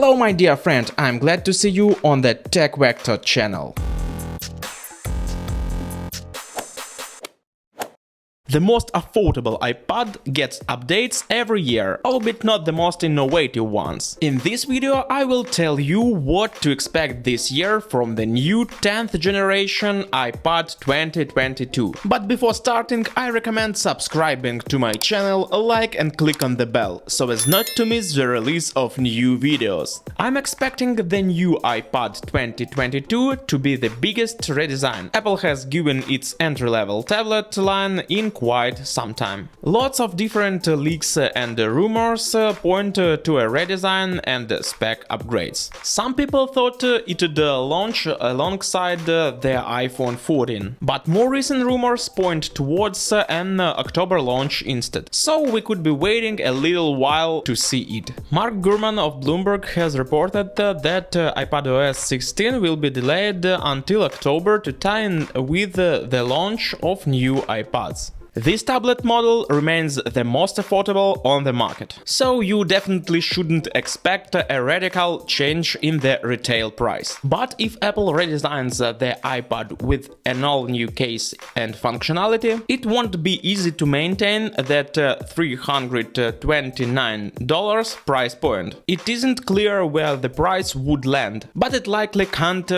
Hello my dear friend, I'm glad to see you on the Tech Vector channel. The most affordable iPad gets updates every year, albeit not the most innovative ones. In this video I will tell you what to expect this year from the new 10th generation iPad 2022. But before starting, I recommend subscribing to my channel, like and click on the bell, so as not to miss the release of new videos. I'm expecting the new iPad 2022 to be the biggest redesign Apple has given its entry-level tablet line in quite some time. Lots of different leaks and rumors point to a redesign and spec upgrades. Some people thought it would launch alongside the iPhone 14, but more recent rumors point towards an October launch instead, so we could be waiting a little while to see it. Mark Gurman of Bloomberg has reported that iPadOS 16 will be delayed until October to tie in with the launch of new iPads. This tablet model remains the most affordable on the market, so you definitely shouldn't expect a radical change in the retail price. But if Apple redesigns the iPad with an all-new case and functionality, it won't be easy to maintain that $329 price point. It isn't clear where the price would land, but it likely can't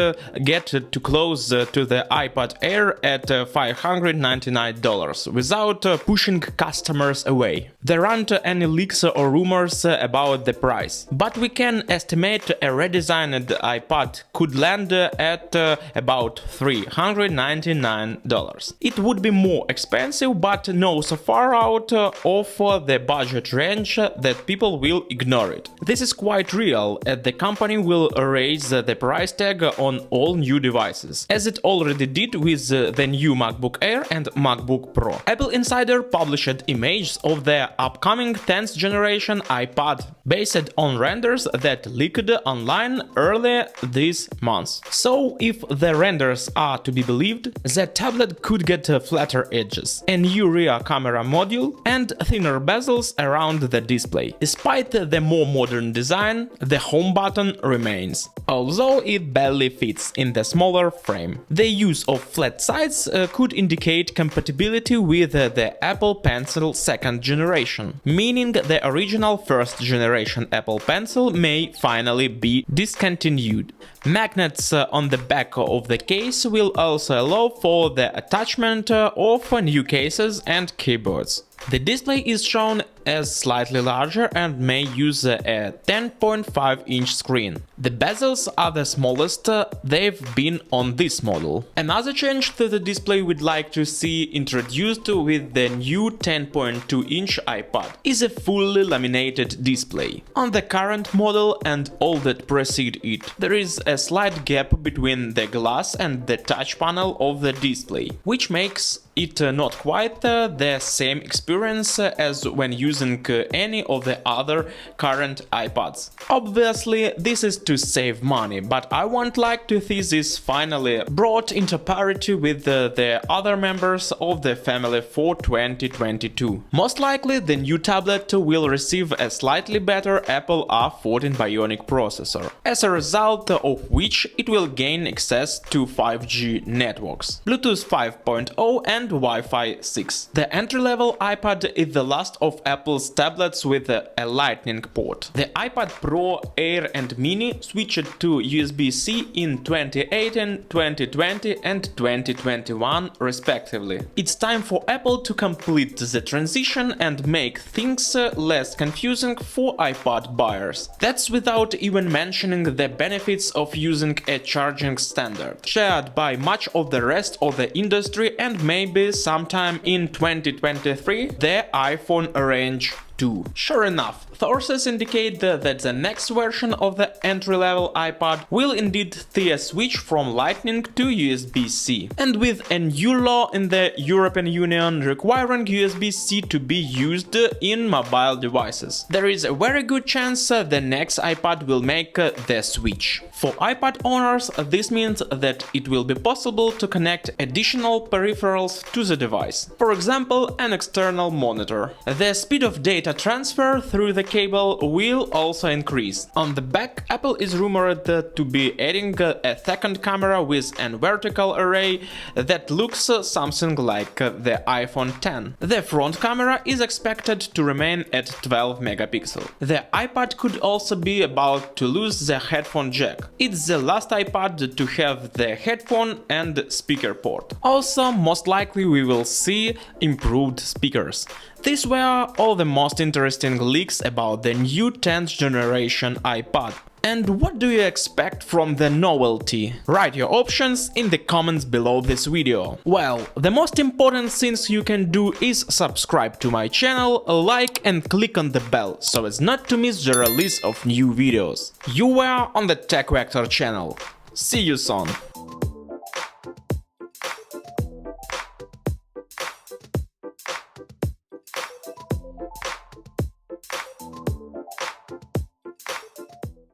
get too close to the iPad Air at $599 without pushing customers away. There aren't any leaks or rumors about the price, but we can estimate a redesigned iPad could land at about $399. It would be more expensive, but no so far out of the budget range that people will ignore it. This is quite real, as the company will raise the price tag on all new devices, as it already did with the new MacBook Air and MacBook Pro. Apple Insider published images of their upcoming 10th generation iPad, based on renders that leaked online earlier this month. So if the renders are to be believed, the tablet could get flatter edges, a new rear camera module and thinner bezels around the display. Despite the more modern design, the home button remains, although it barely fits in the smaller frame. The use of flat sides could indicate compatibility with the Apple Pencil 2nd generation, meaning the original 1st generation Apple Pencil may finally be discontinued. Magnets on the back of the case will also allow for the attachment of new cases and keyboards. The display is shown as slightly larger and may use a 10.5-inch screen. The bezels are the smallest they've been on this model. Another change to the display we'd like to see introduced with the new 10.2-inch iPad is a fully laminated display. On the current model and all that precede it, there is a slight gap between the glass and the touch panel of the display, which makes it not quite the same experience as when using any of the other current iPads. Obviously, this is to save money, but I would like to see this finally brought into parity with the other members of the family for 2022. Most likely, the new tablet will receive a slightly better Apple A14 Bionic processor, as a result of which it will gain access to 5G networks, Bluetooth 5.0 and Wi-Fi 6. The entry-level iPad is the last of Apple's tablets with a Lightning port. The iPad Pro, Air and Mini switched to USB-C in 2018, 2020 and 2021 respectively. It's time for Apple to complete the transition and make things less confusing for iPad buyers. That's without even mentioning the benefits of using a charging standard, shared by much of the rest of the industry, and maybe sometime in 2023 the iPhone range 2. Sure enough, sources indicate that the next version of the entry-level iPad will indeed see a switch from Lightning to USB-C. And with a new law in the European Union requiring USB-C to be used in mobile devices, there is a very good chance the next iPad will make the switch. For iPad owners, this means that it will be possible to connect additional peripherals to the device, for example, an external monitor. The speed of data data transfer through the cable will also increase. On the back, Apple is rumored to be adding a second camera with an vertical array that looks something like the iPhone 10. The front camera is expected to remain at 12 megapixels. The iPad could also be about to lose the headphone jack. It's the last iPad to have the headphone and speaker port. Also, most likely we will see improved speakers. These were all the most interesting leaks about the new 10th generation iPad. And what do you expect from the novelty? Write your options in the comments below this video. Well, the most important things you can do is subscribe to my channel, like and click on the bell, so as not to miss the release of new videos. You were on the Tech Vector channel. See you soon!